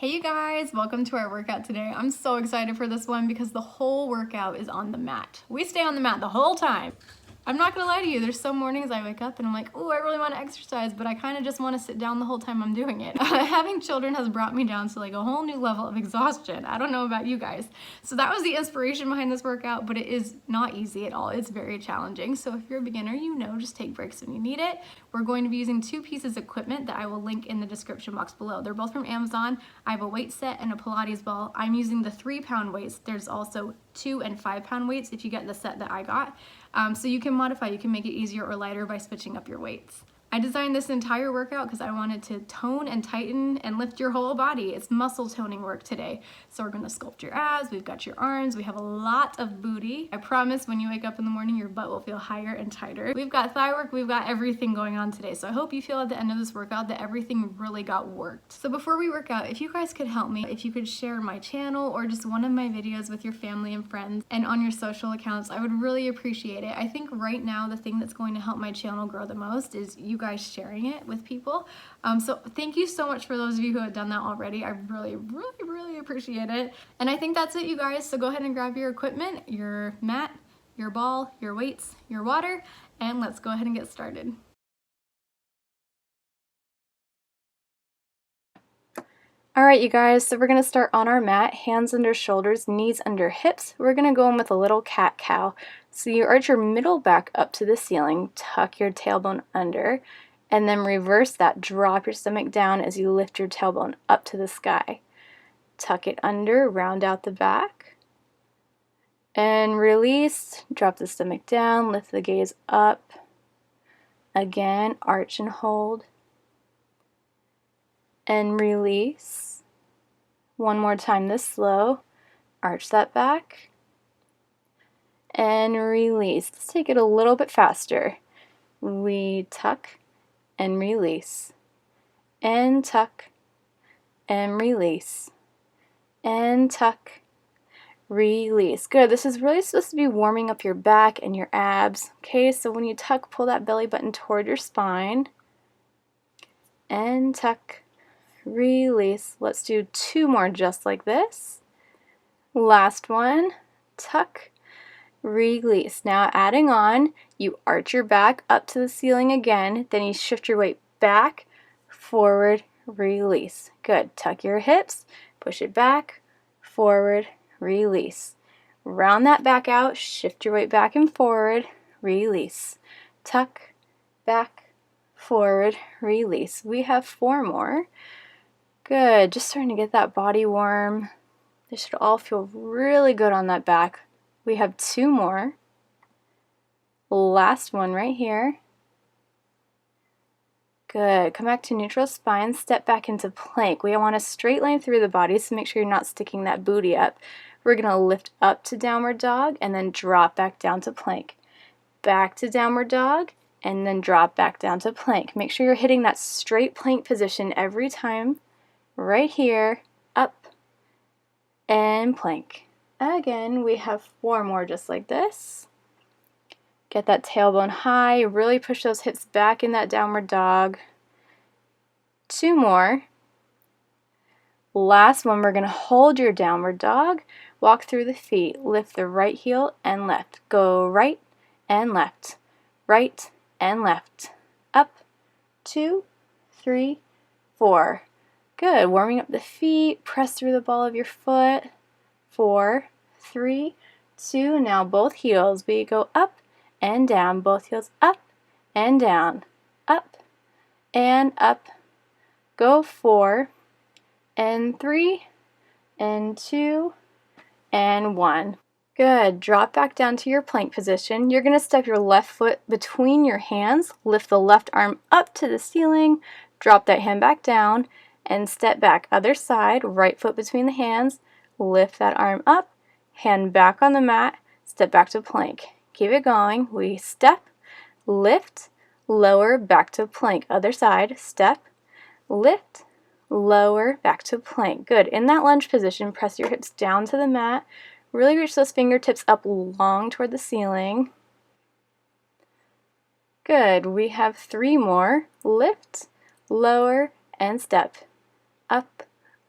Hey you guys, welcome to our workout today. I'm so excited for this one because the whole workout is on the mat. We stay on the mat the whole time. I'm not gonna lie to you, there's some mornings I wake up and I'm like, oh, I really wanna exercise, but I kinda just wanna sit down the whole time I'm doing it. Having children has brought me down to like a whole new level of exhaustion. I don't know about you guys. So that was the inspiration behind this workout, but it is not easy at all. It's very challenging. So if you're a beginner, you know, just take breaks when you need it. We're going to be using two pieces of equipment that I will link in the description box below. They're both from Amazon. I have a weight set and a Pilates ball. I'm using the 3-pound weights. There's also 2 and 5-pound weights if you get the set that I got. So you can modify, you can make it easier or lighter by switching up your weights. I designed this entire workout because I wanted to tone and tighten and lift your whole body. It's muscle toning work today. So we're gonna sculpt your abs, we've got your arms, we have a lot of booty. I promise when you wake up in the morning, your butt will feel higher and tighter. We've got thigh work, we've got everything going on today. So I hope you feel at the end of this workout that everything really got worked. So before we work out, if you guys could help me, if you could share my channel or just one of my videos with your family and friends and on your social accounts, I would really appreciate it. I think right now the thing that's going to help my channel grow the most is you guys sharing it with people. So thank you so much for those of you who have done that already. I really appreciate it. And I think that's it, you guys. So go ahead and grab your equipment, your mat, your ball, your weights, your water, and let's go ahead and get started. All right, you guys, so we're gonna start on our mat, hands under shoulders, knees under hips. We're gonna go in with a little cat-cow. So you arch your middle back up to the ceiling, tuck your tailbone under, and then reverse that. Drop your stomach down as you lift your tailbone up to the sky. Tuck it under, round out the back, and release. Drop the stomach down, lift the gaze up. Again, arch and hold, and release. One more time this slow. Arch that back, and release. Let's take it a little bit faster. We tuck and release, and tuck and release, and tuck, release. Good. This is really supposed to be warming up your back and your abs. Okay, so when you tuck, pull that belly button toward your spine, and tuck, release. Let's do 2 more just like this. Last one. Tuck, release. Now adding on, you arch your back up to the ceiling again, then you shift your weight back, forward, release. Good. Tuck your hips, push it back, forward, release. Round that back out, shift your weight back and forward, release. Tuck, back, forward, release. We have 4 more. Good. Just starting to get that body warm. This should all feel really good on that back. We have 2 more. Last one right here. Good. Come back to neutral spine. Step back into plank. We want a straight line through the body, so make sure you're not sticking that booty up. We're going to lift up to downward dog and then drop back down to plank. Back to downward dog and then drop back down to plank. Make sure you're hitting that straight plank position every time. Right here, up, and plank. Again, we have 4 more just like this. Get that tailbone high, really push those hips back in that downward dog. 2 more. Last one, we're going to hold your downward dog, walk through the feet, lift the right heel and left. Go right and left, right and left. Up, 2, 3, 4. Good. Warming up the feet, press through the ball of your foot. 4, 3, 2. Now both heels. We go up and down. Both heels up and down. Up and up. Go 4 and 3 and 2 and 1. Good. Drop back down to your plank position. You're going to step your left foot between your hands. Lift the left arm up to the ceiling. Drop that hand back down and step back. Other side. Right foot between the hands. Lift that arm up, hand back on the mat, step back to plank. Keep it going. We step, lift, lower, back to plank. Other side, step, lift, lower, back to plank. Good. In that lunge position, press your hips down to the mat. Really reach those fingertips up long toward the ceiling. Good. We have 3 more. Lift, lower, and step. Up,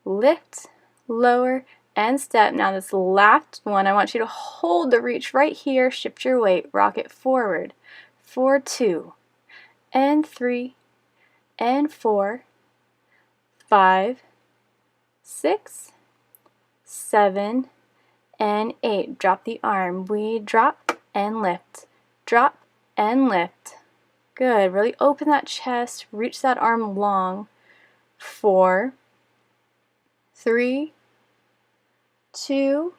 lift, lower, and step. Now this last one, I want you to hold the reach right here, shift your weight, rock it forward for 2, and 3, and 4, 5, 6, 7, and 8. Drop the arm. We drop and lift, drop and lift. Good. Really open that chest, reach that arm long. 4, 3, 2,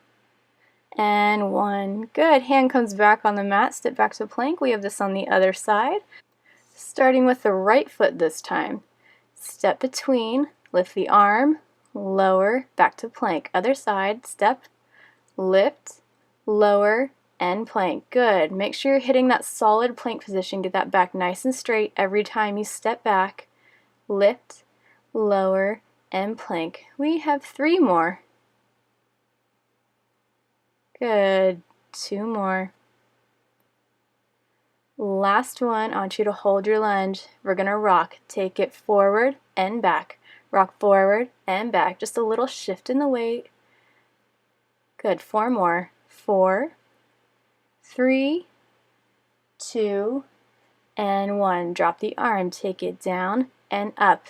and 1. Good. Hand comes back on the mat, step back to plank. We have this on the other side. Starting with the right foot this time. Step between, lift the arm, lower, back to plank. Other side, step, lift, lower, and plank. Good. Make sure you're hitting that solid plank position. Get that back nice and straight every time you step back. Lift, lower, and plank. We have 3 more. Good. 2 more. Last one, I want you to hold your lunge. We're going to rock. Take it forward and back. Rock forward and back. Just a little shift in the weight. Good. 4 more. 4, 3, 2, and 1. Drop the arm. Take it down and up.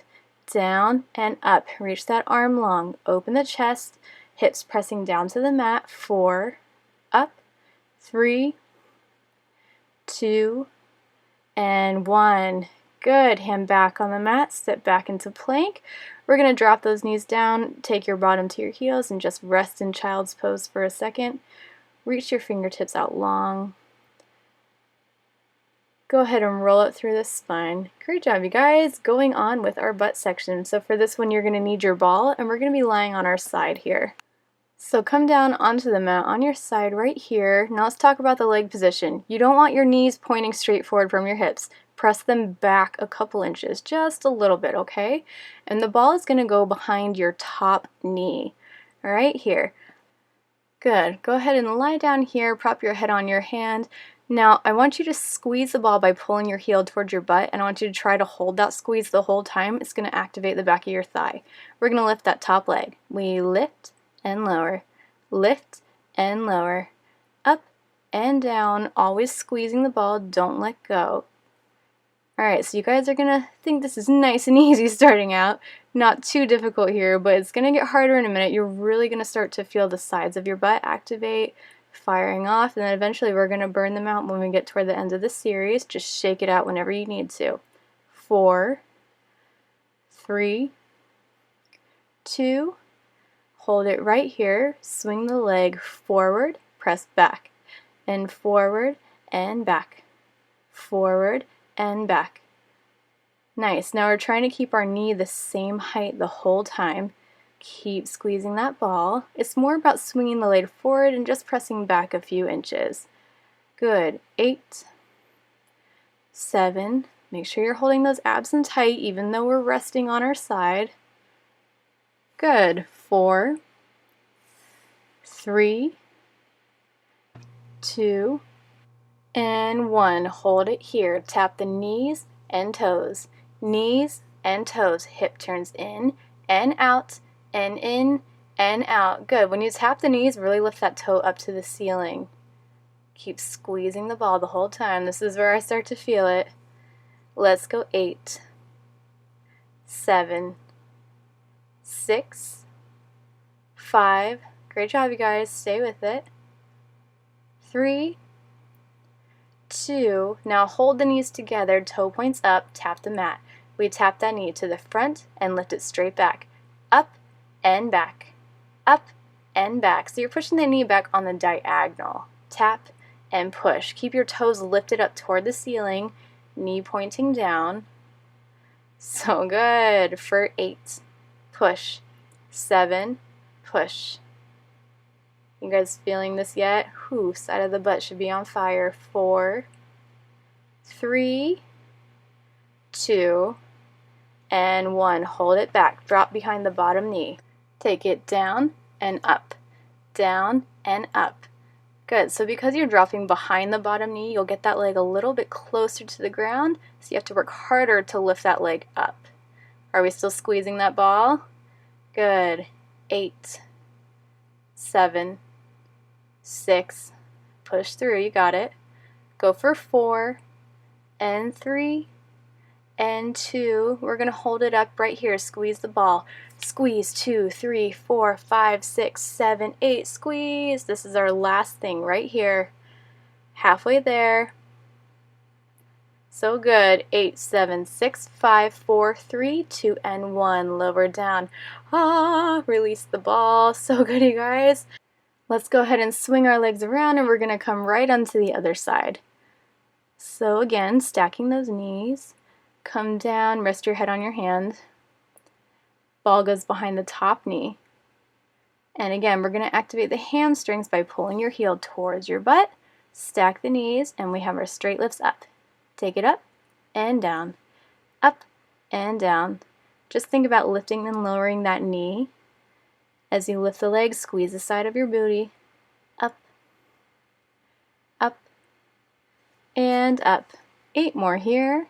Down and up. Reach that arm long. Open the chest. Hips pressing down to the mat. 4, up, 3, 2, and 1. Good. Hand back on the mat. Step back into plank. We're going to drop those knees down. Take your bottom to your heels and just rest in child's pose for a second. Reach your fingertips out long. Go ahead and roll it through the spine. Great job, you guys. Going on with our butt section. So for this one, you're going to need your ball, and we're going to be lying on our side here. So come down onto the mat on your side right here. Now let's talk about the leg position. You don't want your knees pointing straight forward from your hips. Press them back a couple inches, just a little bit, okay? And the ball is going to go behind your top knee, right here. Good. Go ahead and lie down here, prop your head on your hand. Now I want you to squeeze the ball by pulling your heel towards your butt, and I want you to try to hold that squeeze the whole time. It's going to activate the back of your thigh. We're going to lift that top leg. We lift and lower, lift and lower, up and down, always squeezing the ball, don't let go. Alright, so you guys are going to think this is nice and easy starting out, not too difficult here, but it's going to get harder in a minute. You're really going to start to feel the sides of your butt activate, firing off, and then eventually we're going to burn them out when we get toward the end of the series. Just shake it out whenever you need to. 4, 3, 2, hold it right here, swing the leg forward, press back, and forward and back, forward and back. Nice. Now we're trying to keep our knee the same height the whole time. Keep squeezing that ball. It's more about swinging the leg forward and just pressing back a few inches. Good. 8, 7, make sure you're holding those abs in tight even though we're resting on our side. Good. 4, 3, 2, and 1. Hold it here. Tap the knees and toes. Knees and toes. Hip turns in and out and in and out. Good. When you tap the knees, really lift that toe up to the ceiling. Keep squeezing the ball the whole time. This is where I start to feel it. Let's go. 8, 7, 6, 5. Great job, you guys. Stay with it. 3, 2. Now hold the knees together, toe points up, tap the mat. We tap that knee to the front and lift it straight back. Up and back. Up and back. So you're pushing the knee back on the diagonal. Tap and push. Keep your toes lifted up toward the ceiling, knee pointing down. So good. For 8, push. 7, push. You guys feeling this yet? Whew, side of the butt should be on fire. 4, 3, 2, and 1. Hold it back. Drop behind the bottom knee. Take it down and up. Down and up. Good. So because you're dropping behind the bottom knee, you'll get that leg a little bit closer to the ground, so you have to work harder to lift that leg up. Are we still squeezing that ball? Good. 8, 7, 6. Push through. You got it. Go for 4 and 3 and 2. We're going to hold it up right here. Squeeze the ball. Squeeze. 2, 3, 4, 5, 6, 7, 8. Squeeze. This is our last thing right here. Halfway there. So good. 8, 7, 6, 5, 4, 3, 2, and 1. Lower down. Release the ball. So good, you guys. Let's go ahead and swing our legs around, and we're going to come right onto the other side. So again, stacking those knees. Come down, rest your head on your hand. Ball goes behind the top knee. And again, we're going to activate the hamstrings by pulling your heel towards your butt. Stack the knees, and we have our straight lifts up. Take it up and down, up and down. Just think about lifting and lowering that knee. As you lift the legs, squeeze the side of your booty. Up, up, and up. 8 more here.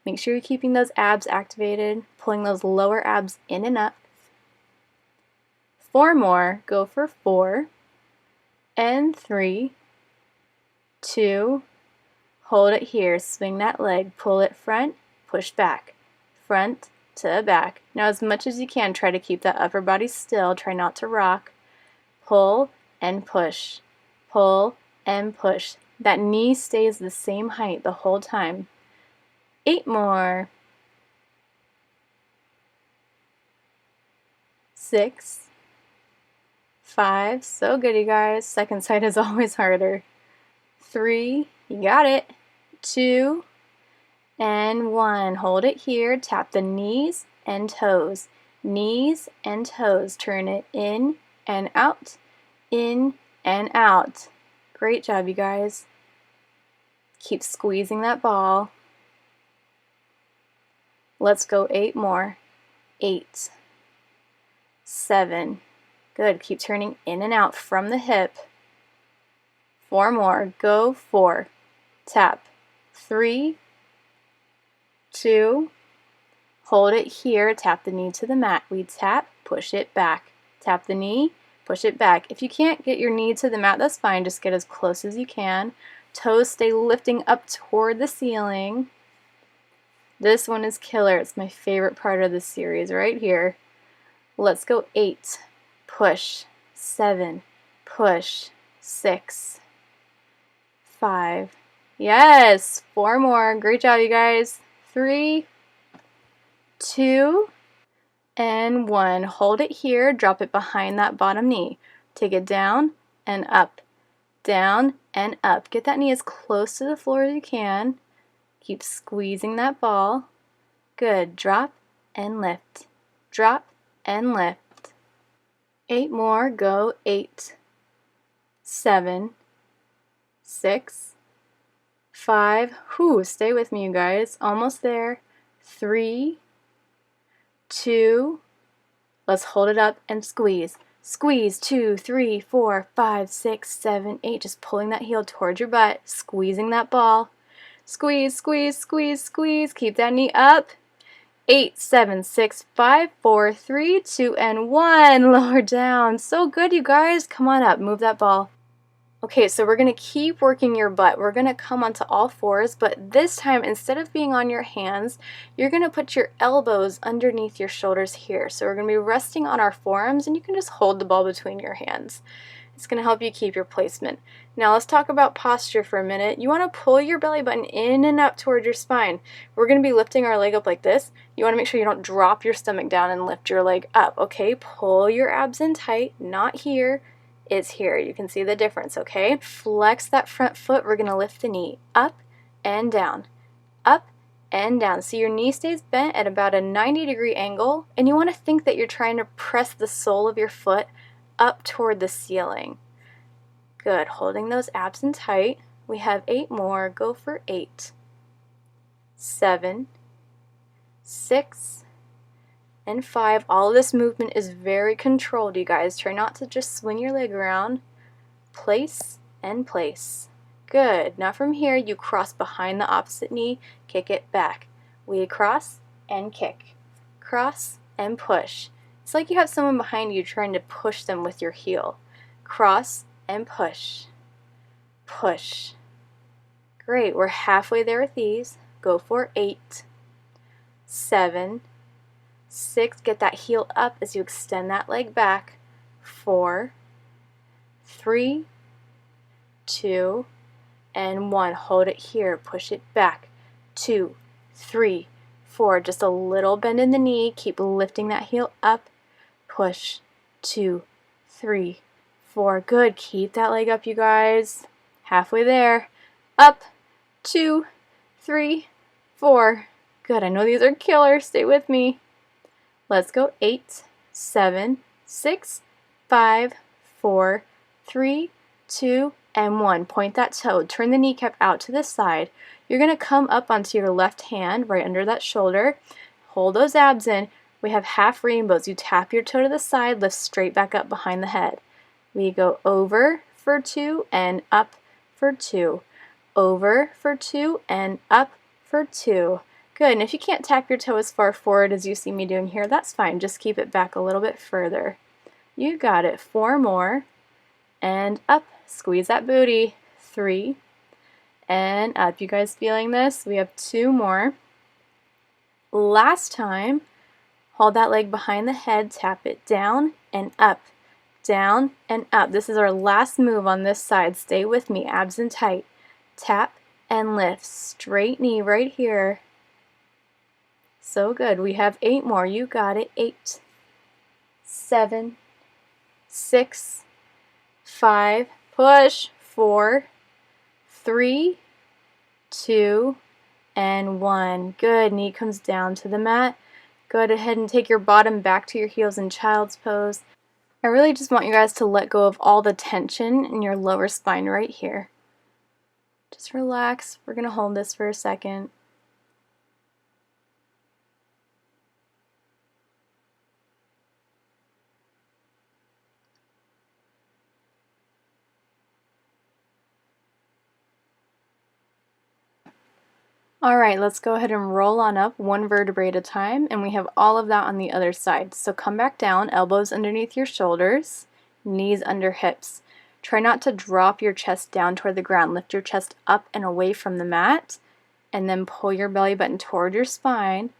Make sure you're keeping those abs activated, pulling those lower abs in and up. 4 more. Go for 4 and 3, 2. Hold it here. Swing that leg. Pull it front, push back. Front to back. Now as much as you can, try to keep that upper body still. Try not to rock. Pull and push. Pull and push. That knee stays the same height the whole time. 8 more. 6, 5. So good, you guys. Second side is always harder. 3. You got it. 2 and 1. Hold it here. Tap the knees and toes. Knees and toes. Turn it in and out. In and out. Great job, you guys. Keep squeezing that ball. Let's go 8 more. 8, 7. Good. Keep turning in and out from the hip. 4 more. Go 4. Tap. 3, 2. Hold it here. Tap the knee to the mat. We tap, push it back. Tap the knee, push it back. If you can't get your knee to the mat, that's fine. Just get as close as you can. Toes stay lifting up toward the ceiling. This one is killer. It's my favorite part of this series right here. Let's go 8. Push. 7. Push. 6. 5. Yes. 4 more. Great job, you guys. 3, 2, and 1. Hold it here. Drop it behind that bottom knee. Take it down and up. Down and up. Get that knee as close to the floor as you can. Keep squeezing that ball. Good. Drop and lift. Drop and lift. 8 more. Go. 8, 7, 6, 5. Stay with me, you guys. Almost there. 3, 2. Let's hold it up and squeeze. Squeeze. 2, 3, 4, 5, 6, 7, 8. Just pulling that heel towards your butt. Squeezing that ball. Squeeze, squeeze, squeeze, squeeze. Keep that knee up. 8, 7, 6, 5, 4, 3, 2, and 1. Lower down. So good, you guys. Come on up. Move that ball. Okay, so we're going to keep working your butt. We're going to come onto all fours, but this time, instead of being on your hands, you're going to put your elbows underneath your shoulders here. So we're going to be resting on our forearms, and you can just hold the ball between your hands. It's going to help you keep your placement. Now let's talk about posture for a minute. You want to pull your belly button in and up toward your spine. We're going to be lifting our leg up like this. You want to make sure you don't drop your stomach down and lift your leg up, okay? Pull your abs in tight, not here. Is here. You can see the difference, okay? Flex that front foot. We're going to lift the knee up and down, up and down. So your knee stays bent at about a 90-degree angle, and you want to think that you're trying to press the sole of your foot up toward the ceiling. Good. Holding those abs in tight. We have 8 more. Go for 8, 7, 6, and 5. All of this movement is very controlled, you guys. Try not to just swing your leg around. Place and place. Good. Now from here, you cross behind the opposite knee, kick it back. We cross and kick. Cross and push. It's like you have someone behind you trying to push them with your heel. Cross and push. Push. Great, we're halfway there with these. Go for 8, 7, 6. Get that heel up as you extend that leg back. 4, 3, 2, and 1. Hold it here. Push it back. 2, 3, 4. Just a little bend in the knee. Keep lifting that heel up. Push. 2, 3, 4. Good. Keep that leg up, you guys. Halfway there. Up. 2, 3, 4. Good. I know these are killer. Stay with me. Let's go. 8, 7, 6, 5, 4, 3, 2, and 1. Point that toe. Turn the kneecap out to the side. You're going to come up onto your left hand right under that shoulder. Hold those abs in. We have half rainbows. You tap your toe to the side, lift straight back up behind the head. We go over for 2 and up for 2. Over for 2 and up for 2. Good, and if you can't tap your toe as far forward as you see me doing here, that's fine. Just keep it back a little bit further. You got it. 4 more, and up. Squeeze that booty. 3, and up. You guys feeling this? We have 2 more. Last time, hold that leg behind the head, tap it down and up. Down and up. This is our last move on this side. Stay with me, abs in tight. Tap and lift. Straight knee right here. So good. We have 8 more. You got it. 8, 7, 6, 5, push, 4, 3, 2, and 1. Good. Knee comes down to the mat. Go ahead and take your bottom back to your heels in child's pose. I really just want you guys to let go of all the tension in your lower spine right here. Just relax. We're going to hold this for a second. Alright, let's go ahead and roll on up 1 vertebrae at a time, and we have all of that on the other side. So come back down, elbows underneath your shoulders, knees under hips. Try not to drop your chest down toward the ground. Lift your chest up and away from the mat, and then pull your belly button toward your spine.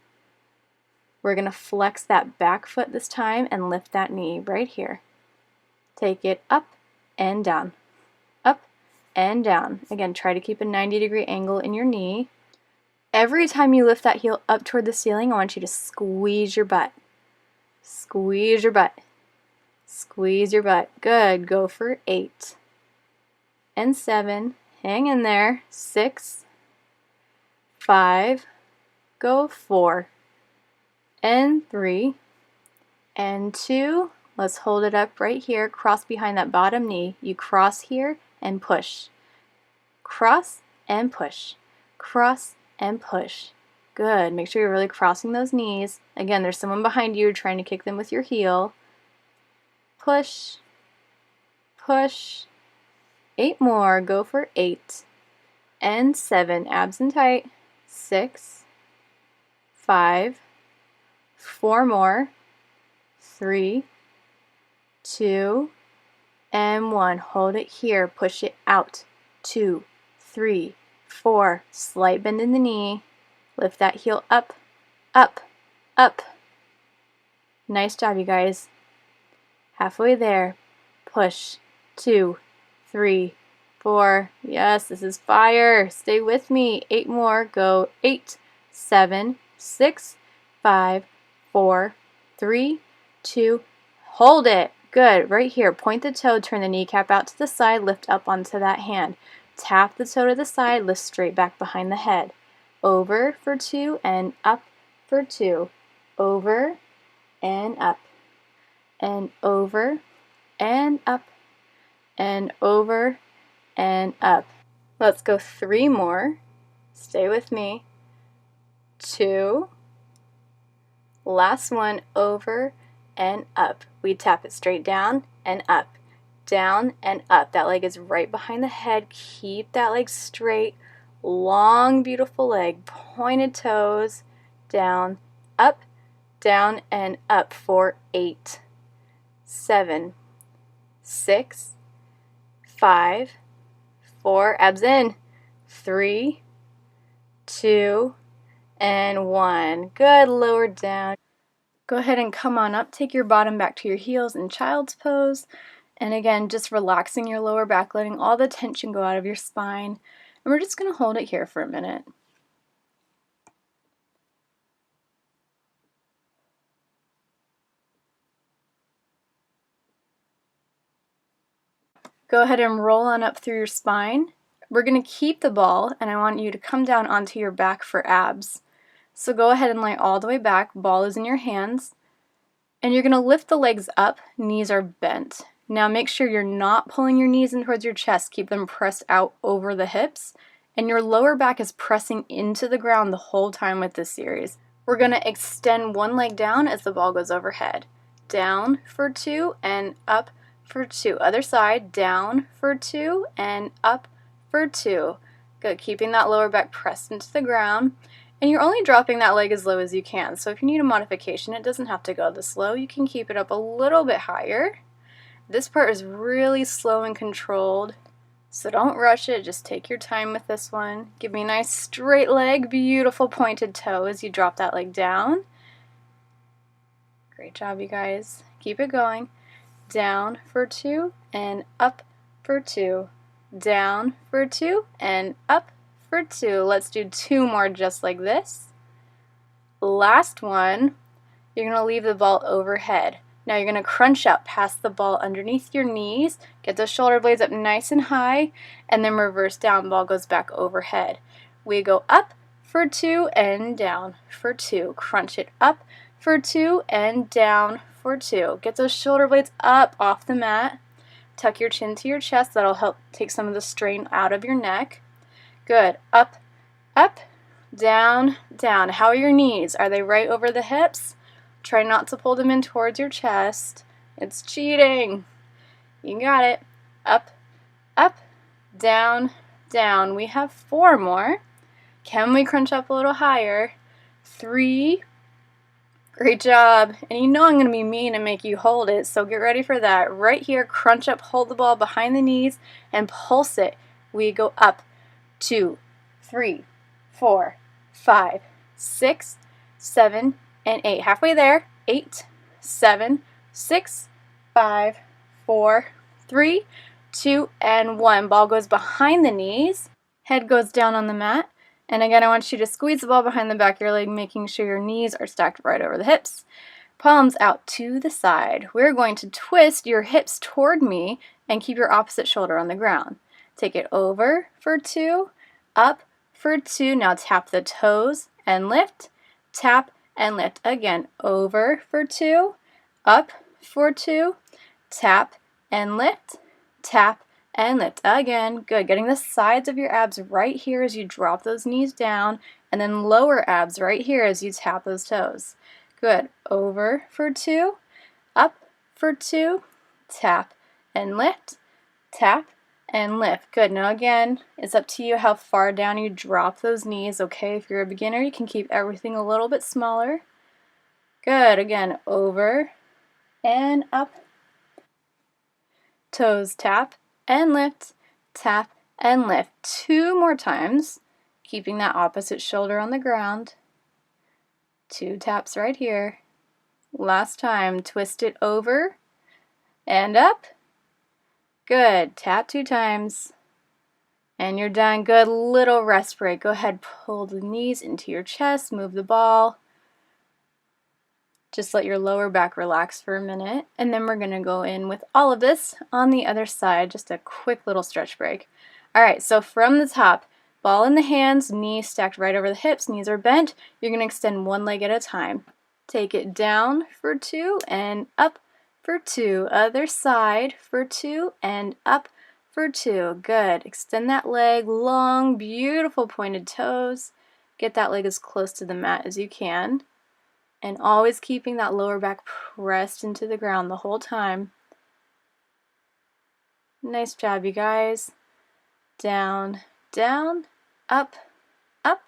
We're going to flex that back foot this time and lift that knee right here. Take it up and down, up and down. Again, try to keep a 90-degree angle in your knee. Every time you lift that heel up toward the ceiling, I want you to squeeze your butt. Squeeze your butt. Squeeze your butt. Good. Go for 8 and 7. Hang in there. 6, 5. Go 4 and 3 and 2. Let's hold it up right here. Cross behind that bottom knee. You cross here and push. Cross and push. Cross and push. Good. Make sure you're really crossing those knees. Again, there's someone behind you trying to kick them with your heel. Push. Push. 8 more. Go for 8 and 7. Abs in tight. 6, 5, 4 more. 3, 2, and 1. Hold it here. Push it out. 2, 3, 4. Slight bend in the knee. Lift that heel up, up, up. Nice job, you guys. Halfway there. Push. 2, 3, 4. Yes, this is fire. Stay with me. 8 more. Go. 8, 7, 6, 5, 4, 3, 2. Hold it. Good. Right here. Point the toe. Turn the kneecap out to the side. Lift up onto that hand. Tap the toe to the side, lift straight back behind the head. Over for 2 and up for 2. Over and up. And over and up. And over and up. Let's go 3 more. Stay with me. 2. Last one, over and up. We tap it straight down and up. Down and up. That leg is right behind the head. Keep that leg straight. Long, beautiful leg. Pointed toes. Down, up, down, and up for 8, 7, 6, 5, 4, abs in, 3, 2, and 1. Good, lower down. Go ahead and come on up, take your bottom back to your heels in child's pose. And again, just relaxing your lower back, letting all the tension go out of your spine. And we're just going to hold it here for a minute. Go ahead and roll on up through your spine. We're going to keep the ball, and I want you to come down onto your back for abs. So go ahead and lay all the way back, ball is in your hands, and you're going to lift the legs up, knees are bent. Now make sure you're not pulling your knees in towards your chest, keep them pressed out over the hips, and your lower back is pressing into the ground the whole time with this series. We're going to extend one leg down as the ball goes overhead. Down for 2 and up for 2. Other side, down for 2 and up for 2. Good, keeping that lower back pressed into the ground. And you're only dropping that leg as low as you can. So if you need a modification, it doesn't have to go this low. You can keep it up a little bit higher. This part is really slow and controlled. So don't rush it, just take your time with this one. Give me a nice straight leg, beautiful pointed toe as you drop that leg down. Great job, you guys. Keep it going. Down for 2 and up for 2. Down for 2 and up for 2. Let's do 2 more just like this. Last one, you're going to leave the ball overhead. Now you're going to crunch up, pass the ball underneath your knees, get those shoulder blades up nice and high, and then reverse down, ball goes back overhead. We go up for 2 and down for 2. Crunch it up for 2 and down for 2. Get those shoulder blades up off the mat. Tuck your chin to your chest. That'll help take some of the strain out of your neck. Good. Up, up, down, down. How are your knees? Are they right over the hips? Try not to pull them in towards your chest. It's cheating. You got it. Up, up, down, down. We have 4 more. Can we crunch up a little higher? 3. Great job. And you know I'm going to be mean and make you hold it, so get ready for that. Right here, crunch up, hold the ball behind the knees, and pulse it. We go up, 2, 3, 4, 5, 6, 7, and 8. Halfway there. 8, 7, 6, 5, 4, 3, 2, and 1. Ball goes behind the knees. Head goes down on the mat. And again, I want you to squeeze the ball behind the back of your leg, making sure your knees are stacked right over the hips. Palms out to the side. We're going to twist your hips toward me and keep your opposite shoulder on the ground. Take it over for 2, up for 2. Now tap the toes and lift, tap and lift. Again, over for 2, up for 2, tap and lift, tap and lift. Again, good. Getting the sides of your abs right here as you drop those knees down, and then lower abs right here as you tap those toes. Good. Over for 2, up for 2, tap and lift, tap and lift. Good. Now again, it's up to you how far down you drop those knees, okay? If you're a beginner, you can keep everything a little bit smaller. Good. Again, over and up. Toes tap and lift, tap and lift. 2 more times, keeping that opposite shoulder on the ground. 2 taps right here. Last time, twist it over and up. Good. Tap 2 times. And you're done. Good. Little rest break. Go ahead, pull the knees into your chest, move the ball. Just let your lower back relax for a minute, and then we're going to go in with all of this on the other side, just a quick little stretch break. Alright, so from the top, ball in the hands, knees stacked right over the hips, knees are bent. You're going to extend one leg at a time. Take it down for 2 and up for 2. Other side for 2 and up for 2. Good. Extend that leg, long, beautiful pointed toes. Get that leg as close to the mat as you can. And always keeping that lower back pressed into the ground the whole time. Nice job, you guys. Down, down, up, up,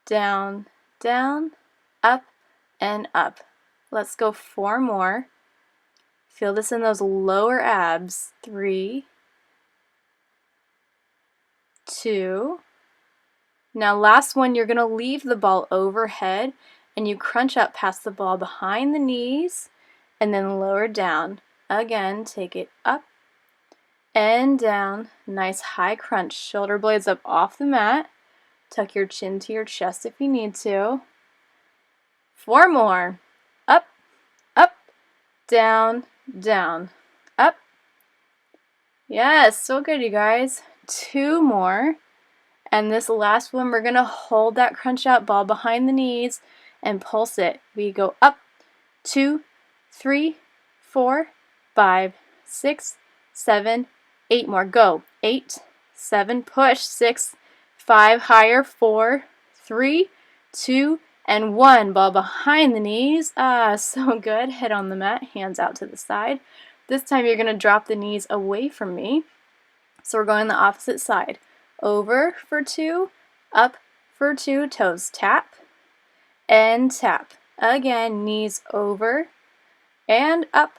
down, down, up, and up. Let's go 4 more. Feel this in those lower abs. 3, 2. Now last one, you're going to leave the ball overhead and you crunch up past the ball behind the knees and then lower down. Again, take it up and down. Nice high crunch. Shoulder blades up off the mat. Tuck your chin to your chest if you need to. 4 more. Up, up, down, down, up. Yes, so good, you guys. 2 more. And this last one, we're going to hold that crunch out ball behind the knees and pulse it. We go up, 2, 3, 4, 5, 6, 7, 8 more. Go. 8, 7, push. 6, 5, higher. 4, 3, 2, and 1. Ball behind the knees. So good. Head on the mat, hands out to the side. This time you're going to drop the knees away from me. So we're going the opposite side. Over for 2, up for 2, toes tap, and tap. Again, knees over and up,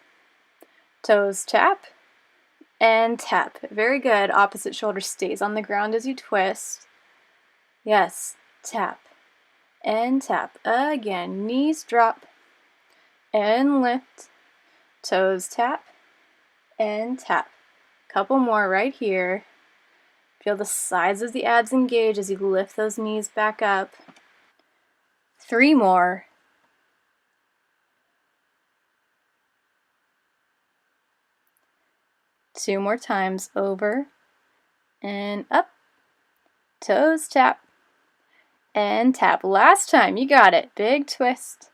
toes tap, and tap. Very good. Opposite shoulder stays on the ground as you twist. Yes, tap and tap. Again, knees drop and lift, toes tap and tap. Couple more right here. Feel the sides of the abs engage as you lift those knees back up. 3 more. 2 more times. Over and up. Toes tap and tap. Last time. You got it. Big twist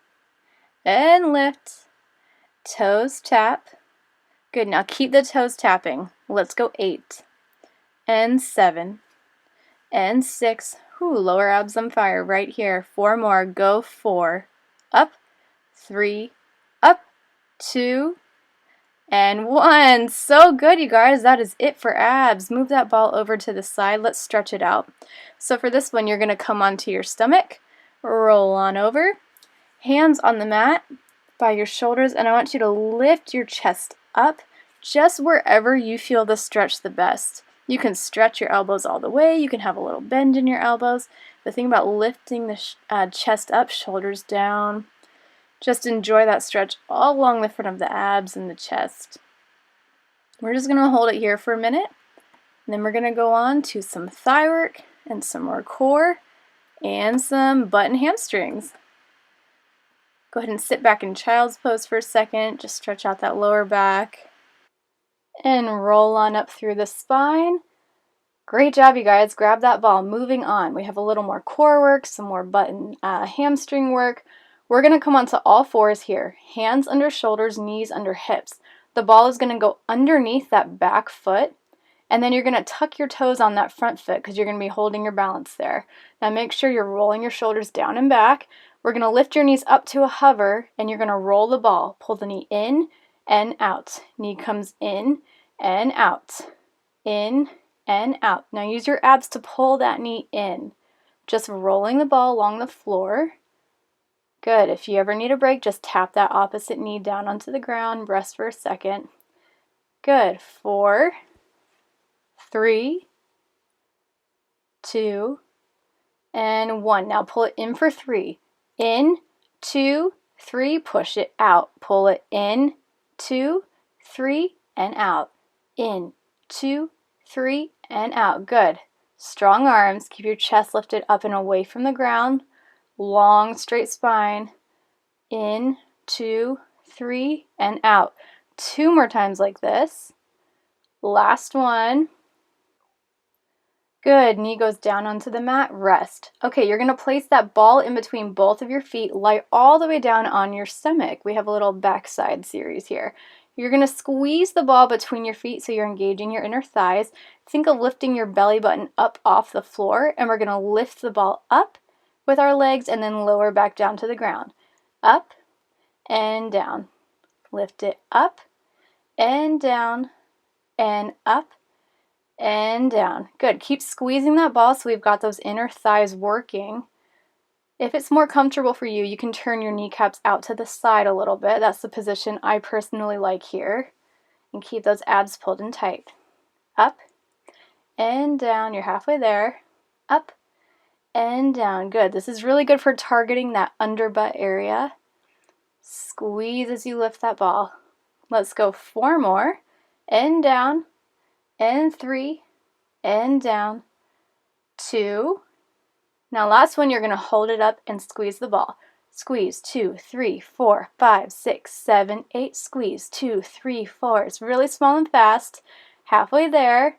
and lift. Toes tap. Good. Now keep the toes tapping. Let's go 8 and 7 and 6. Lower abs on fire right here. 4 more. Go 4. Up. 3. Up. 2. And 1. So good, you guys. That is it for abs. Move that ball over to the side. Let's stretch it out. So for this one, you're going to come onto your stomach. Roll on over. Hands on the mat by your shoulders. And I want you to lift your chest up just wherever you feel the stretch the best. You can stretch your elbows all the way. You can have a little bend in your elbows. The thing about lifting the chest up, shoulders down, just enjoy that stretch all along the front of the abs and the chest. We're just going to hold it here for a minute. And then we're going to go on to some thigh work and some more core and some butt and hamstrings. Go ahead and sit back in child's pose for a second. Just stretch out that lower back. And roll on up through the spine. Great job, you guys. Grab that ball. Moving on. We have a little more core work, some more butt and hamstring work. We're going to come onto all fours here. Hands under shoulders, knees under hips. The ball is going to go underneath that back foot. And then you're going to tuck your toes on that front foot because you're going to be holding your balance there. Now make sure you're rolling your shoulders down and back. We're going to lift your knees up to a hover and you're going to roll the ball. Pull the knee in and out. Knee comes in and out. In and out. Now use your abs to pull that knee in. Just rolling the ball along the floor. Good. If you ever need a break, just tap that opposite knee down onto the ground. Rest for a second. Good. 4, 3, 2, and 1. Now pull it in for 3. In, 2, 3. Push it out. Pull it in, 2, 3, and out. In, 2, 3, and out. Good. Strong arms. Keep your chest lifted up and away from the ground. Long, straight spine. In, 2, 3, and out. 2 more times like this. Last one. Good. Knee goes down onto the mat. Rest. Okay, you're going to place that ball in between both of your feet. Lie all the way down on your stomach. We have a little backside series here. You're going to squeeze the ball between your feet so you're engaging your inner thighs. Think of lifting your belly button up off the floor, and we're going to lift the ball up with our legs and then lower back down to the ground. Up and down. Lift it up and down and up and down. Good. Keep squeezing that ball so we've got those inner thighs working. If it's more comfortable for you, you can turn your kneecaps out to the side a little bit. That's the position I personally like here. And keep those abs pulled in tight. Up and down. You're halfway there. Up and down. Good. This is really good for targeting that under butt area. Squeeze as you lift that ball. Let's go 4 more. And down. And 3. And down. 2. Now last one, you're going to hold it up and squeeze the ball. Squeeze 2, 3, 4, 5, 6, 7, 8. Squeeze 2, 3, 4. It's really small and fast. Halfway there.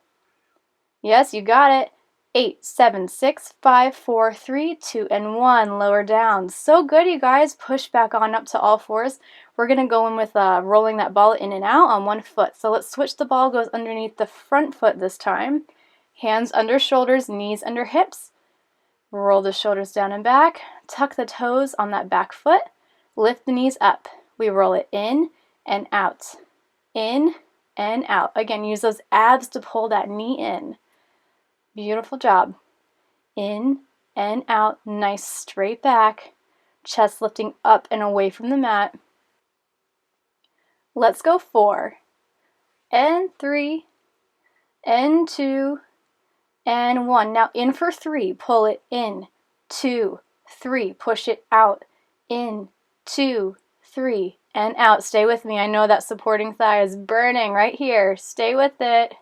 Yes, you got it. 8, 7, 6, 5, 4, 3, 2, and 1. Lower down. So good, you guys. Push back on up to all fours. We're going to go in with rolling that ball in and out on one foot. So let's switch the ball. Goes underneath the front foot this time. Hands under shoulders, knees under hips. Roll the shoulders down and back. Tuck the toes on that back foot. Lift the knees up. We roll it in and out. In and out. Again, use those abs to pull that knee in. Beautiful job. In and out. Nice straight back. Chest lifting up and away from the mat. Let's go 4 and 3 and 2 and 1. Now in for 3. Pull it in. 2, 3. Push it out. In. 2, 3. And out. Stay with me. I know that supporting thigh is burning right here. Stay with it.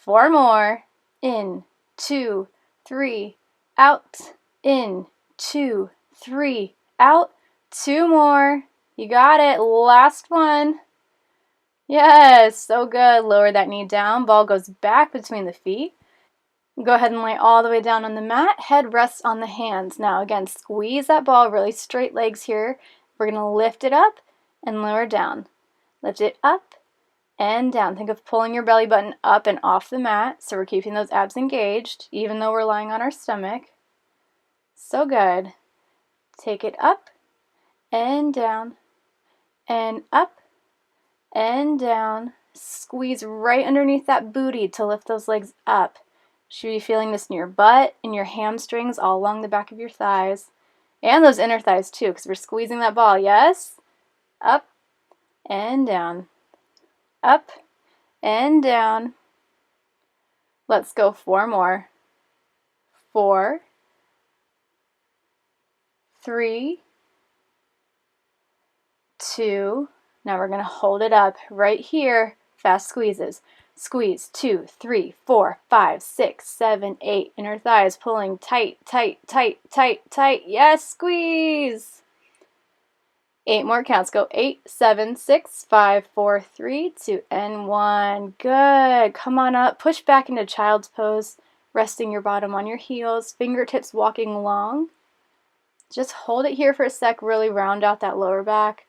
4 more. In. 2, 3. Out. In. 2, 3. Out. 2 more. You got it. Last one. Yes, so good. Lower that knee down. Ball goes back between the feet. Go ahead and lay all the way down on the mat. Head rests on the hands. Now again, squeeze that ball. Really straight legs here. We're going to lift it up and lower down. Lift it up and down. Think of pulling your belly button up and off the mat. So we're keeping those abs engaged even though we're lying on our stomach. So good. Take it up and down and up and down. Squeeze right underneath that booty to lift those legs up. Should be feeling this in your butt, in your hamstrings, all along the back of your thighs. And those inner thighs too, because we're squeezing that ball. Yes? Up and down. Up and down. Let's go 4 more. 4, 3, 2. Now we're going to hold it up right here. Fast squeezes. Squeeze 2, 3, 4, 5, 6, 7, 8. Inner thighs pulling tight, tight, tight, tight, tight. Yes, squeeze. 8 more counts. Go 8, 7, 6, 5, 4, 3, 2, and 1. Good. Come on up. Push back into child's pose, resting your bottom on your heels, fingertips walking long. Just hold it here for a sec. Really round out that lower back.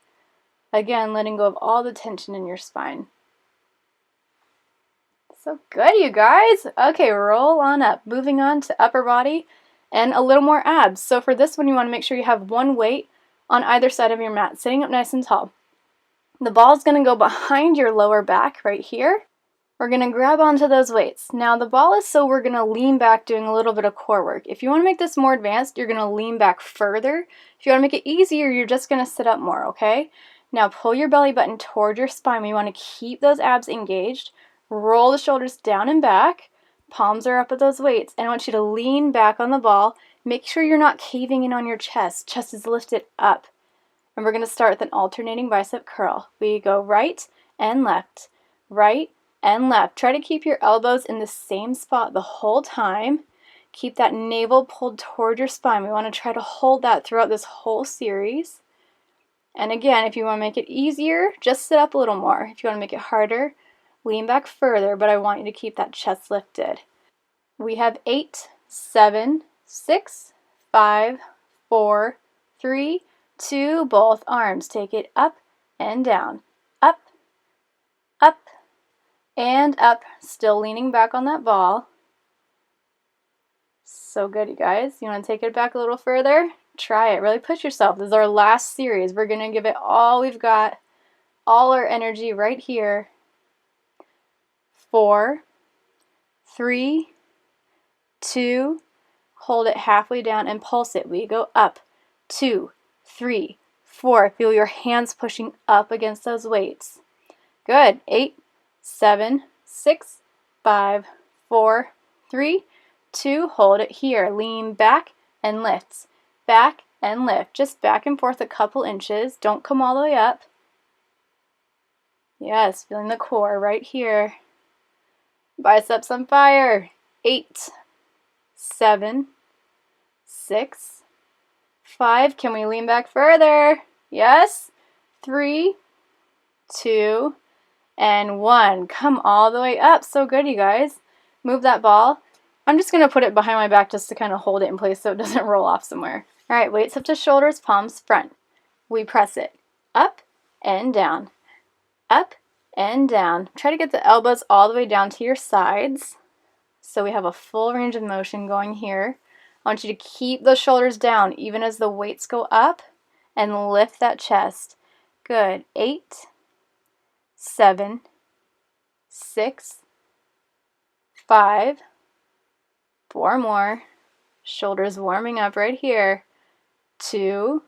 Again, letting go of all the tension in your spine. So good, you guys. Okay, roll on up. Moving on to upper body and a little more abs. So for this one, you want to make sure you have one weight on either side of your mat, sitting up nice and tall. The ball is going to go behind your lower back right here. We're going to grab onto those weights. Now the ball is so we're going to lean back doing a little bit of core work. If you want to make this more advanced, you're going to lean back further. If you want to make it easier, you're just going to sit up more, okay? Now pull your belly button toward your spine. We want to keep those abs engaged. Roll the shoulders down and back. Palms are up at those weights. And I want you to lean back on the ball. Make sure you're not caving in on your chest. Chest is lifted up. And we're going to start with an alternating bicep curl. We go right and left, right and left. Try to keep your elbows in the same spot the whole time. Keep that navel pulled toward your spine. We want to try to hold that throughout this whole series. And again, if you want to make it easier, just sit up a little more. If you want to make it harder, lean back further, but I want you to keep that chest lifted. We have 8, 7, 6, 5, 4, 3, 2. Both arms. Take it up and down. Up, up, and up. Still leaning back on that ball. So good, you guys. You want to take it back a little further? Try it. Really push yourself. This is our last series. We're going to give it all we've got. All our energy right here. 4, 3, 2, hold it halfway down and pulse it. We go up, 2, 3, 4. Feel your hands pushing up against those weights. Good. 8, 7, 6, 5, 4, 3, 2. Hold it here. Lean back and lift. Back and lift. Just back and forth a couple inches. Don't come all the way up. Yes, feeling the core right here. Biceps on fire. 8, 7, 6, 5. Can we lean back further? Yes. 3, 2, and 1. Come all the way up. So good, you guys. Move that ball. I'm just going to put it behind my back just to kind of hold it in place so it doesn't roll off somewhere. All right, weights up to shoulders, palms front. We press it up and down, up and down. Try to get the elbows all the way down to your sides so we have a full range of motion going here. I want you to keep those shoulders down even as the weights go up and lift that chest. Good. 8, 7, 6, 5, 4 more. Shoulders warming up right here. 2,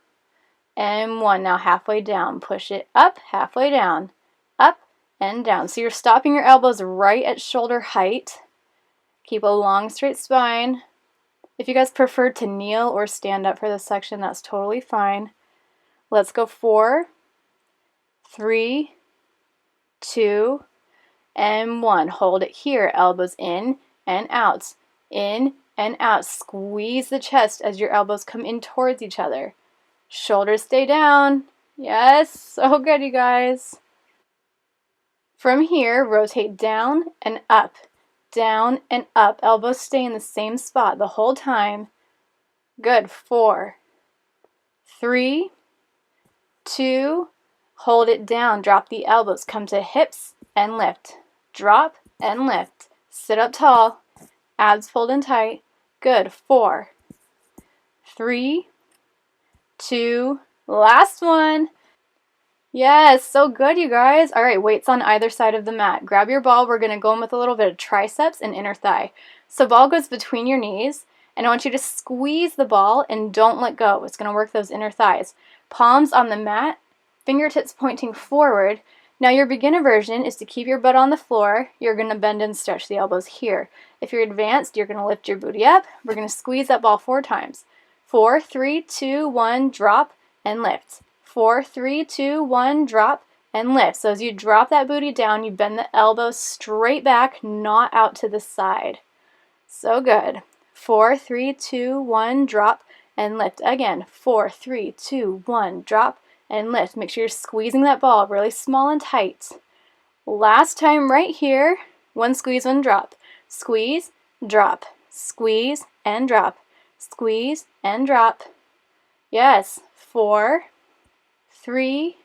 and 1. Now halfway down. Push it up, halfway down, up and down. So you're stopping your elbows right at shoulder height. Keep a long straight spine. If you guys prefer to kneel or stand up for this section, that's totally fine. Let's go 4, 3, 2, and 1. Hold it here. Elbows in and out. In and out. Squeeze the chest as your elbows come in towards each other. Shoulders stay down. Yes, so good, you guys. From here, rotate down and up. Down and up. Elbows stay in the same spot the whole time. Good. 4, 3, 2, hold it down. Drop the elbows. Come to hips and lift. Drop and lift. Sit up tall. Abs pulled in tight. Good. 4, 3, 2, last one. Yes, so good, you guys. All right, weights on either side of the mat. Grab your ball. We're going to go in with a little bit of triceps and inner thigh. So ball goes between your knees, and I want you to squeeze the ball and don't let go. It's going to work those inner thighs. Palms on the mat, fingertips pointing forward. Now your beginner version is to keep your butt on the floor. You're going to bend and stretch the elbows here. If you're advanced, you're going to lift your booty up. We're going to squeeze that ball 4 times. 4, 3, 2, 1, drop and lift. 4, 3, 2, 1, drop and lift. So as you drop that booty down, you bend the elbows straight back, not out to the side. So good. 4, 3, 2, 1, drop and lift. Again, 4, 3, 2, 1, drop and lift. Make sure you're squeezing that ball really small and tight. Last time right here. 1 squeeze, 1 drop. Squeeze, drop. Squeeze and drop. Squeeze and drop. Yes. 4, 3,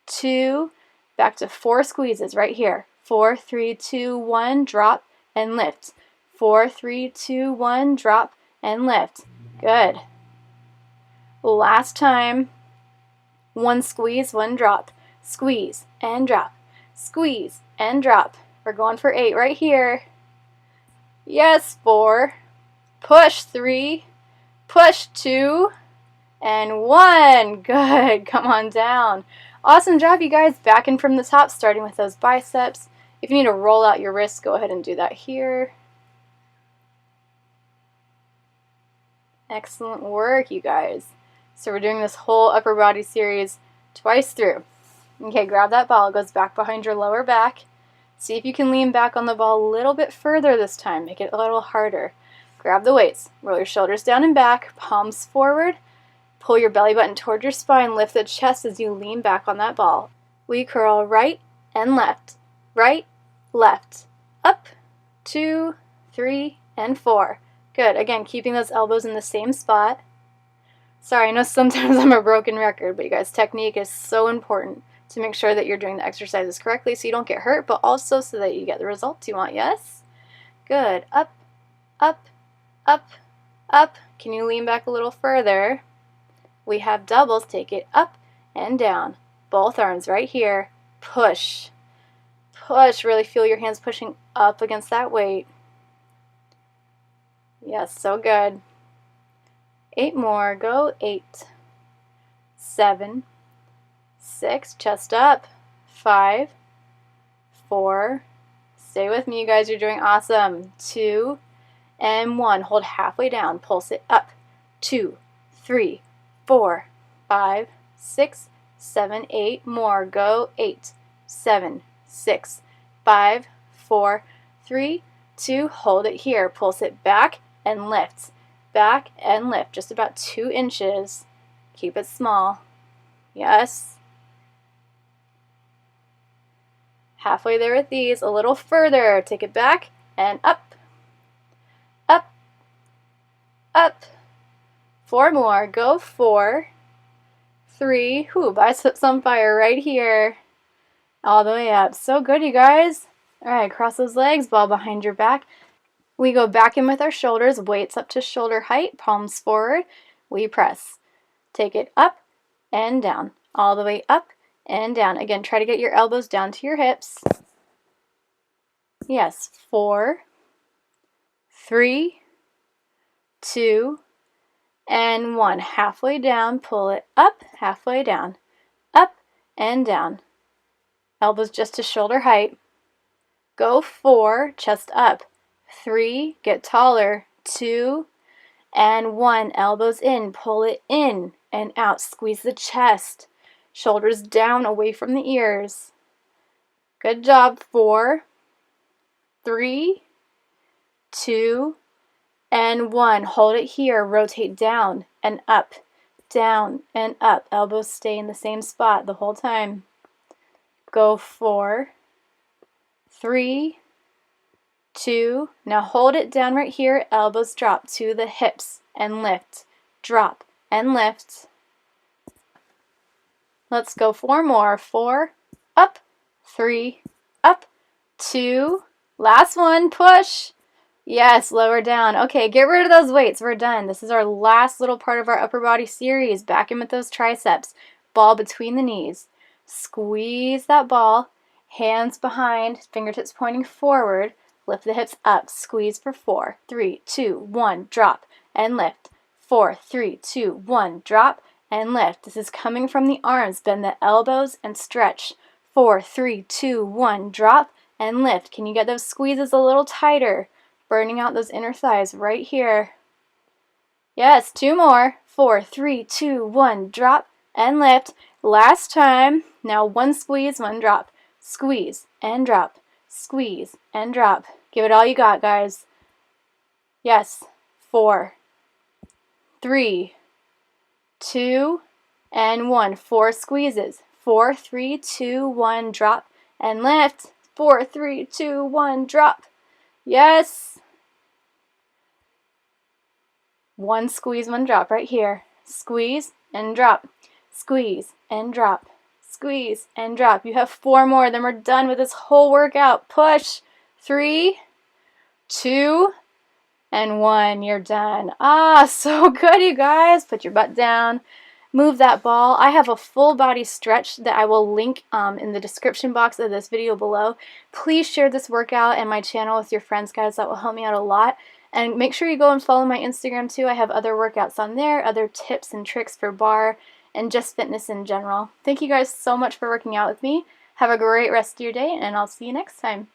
2, back to 4 squeezes right here. 4, 3, 2, 1, drop and lift. 4, 3, 2, 1, drop and lift. Good. Last time. 1 squeeze, 1 drop. Squeeze and drop. Squeeze and drop. We're going for 8 right here. Yes, 4. Push 3. Push 2. And 1. Good. Come on down. Awesome job, you guys. Back in from the top, starting with those biceps. If you need to roll out your wrists, go ahead and do that here. Excellent work, you guys. So we're doing this whole upper body series twice through. Okay, grab that ball. It goes back behind your lower back. See if you can lean back on the ball a little bit further this time. Make it a little harder. Grab the weights. Roll your shoulders down and back. Palms forward. Pull your belly button toward your spine. Lift the chest as you lean back on that ball. We curl right and left. Right, left. Up, 2, 3, and 4. Good. Again, keeping those elbows in the same spot. Sorry, I know sometimes I'm a broken record, but you guys, technique is so important to make sure that you're doing the exercises correctly so you don't get hurt, but also so that you get the results you want, yes? Good. Up, up, up, up. Can you lean back a little further? We have doubles. Take it up and down. Both arms right here. Push. Push. Really feel your hands pushing up against that weight. Yes, so good. 8 more. Go. 8, 7, 6. Chest up. 5, 4. Stay with me, you guys. You're doing awesome. 2 and 1. Hold halfway down. Pulse it up. 2, 3, 4, 5, 6, 7, 8 more. Go. 8, 7, 6, 5, 4, 3, 2. Hold it here. Pulse it back and lift. Back and lift. Just about 2 inches. Keep it small. Yes. Halfway there with these. A little further. Take it back and up. Up. Up. 4 more. Go. 4, 3. Whoo, biceps on fire right here. All the way up. So good, you guys. All right, cross those legs, ball behind your back. We go back in with our shoulders, weights up to shoulder height, palms forward. We press. Take it up and down, all the way up and down. Again, try to get your elbows down to your hips. Yes, 4, 3, 2, and 1. Halfway down, pull it up, halfway down, up and down. Elbows just to shoulder height. Go. 4, chest up. 3, get taller. 2 and 1. Elbows in, pull it in and out. Squeeze the chest. Shoulders down, away from the ears. Good job. 4, 3, 2, and 1. Hold it here. Rotate down and up, down and up. Elbows stay in the same spot the whole time. Go. 4, 3, 2. Now hold it down right here. Elbows drop to the hips and lift. Drop and lift. Let's go 4 more. 4, up, 3, up, 2. Last one, push. Yes, lower down. Okay, get rid of those weights. We're done. This is our last little part of our upper body series. Back in with those triceps. Ball between the knees. Squeeze that ball. Hands behind, fingertips pointing forward. Lift the hips up. Squeeze for 4, 3, 2, 1. Drop and lift. 4, 3, 2, 1. Drop and lift. This is coming from the arms. Bend the elbows and stretch. 4, 3, 2, 1. Drop and lift. Can you get those squeezes a little tighter? Burning out those inner thighs right here. Yes, 2 more. 4, 3, 2, 1. Drop and lift. Last time. Now 1 squeeze, 1 drop. Squeeze and drop. Squeeze and drop. Give it all you got, guys. Yes. 4, 3, 2, and 1. 4 squeezes. 4, 3, 2, 1. Drop and lift. 4, 3, 2, 1. Drop. Yes. 1 squeeze, 1 drop right here. Squeeze and drop. Squeeze and drop. Squeeze and drop. You have 4 more, then we're done with this whole workout. Push. 3, 2, and 1. You're done. Ah, so good, you guys. Put your butt down. Move that ball. I have a full body stretch that I will link in the description box of this video below. Please share this workout and my channel with your friends, guys. That will help me out a lot. And make sure you go and follow my Instagram too. I have other workouts on there, other tips and tricks for bar and just fitness in general. Thank you guys so much for working out with me. Have a great rest of your day, and I'll see you next time.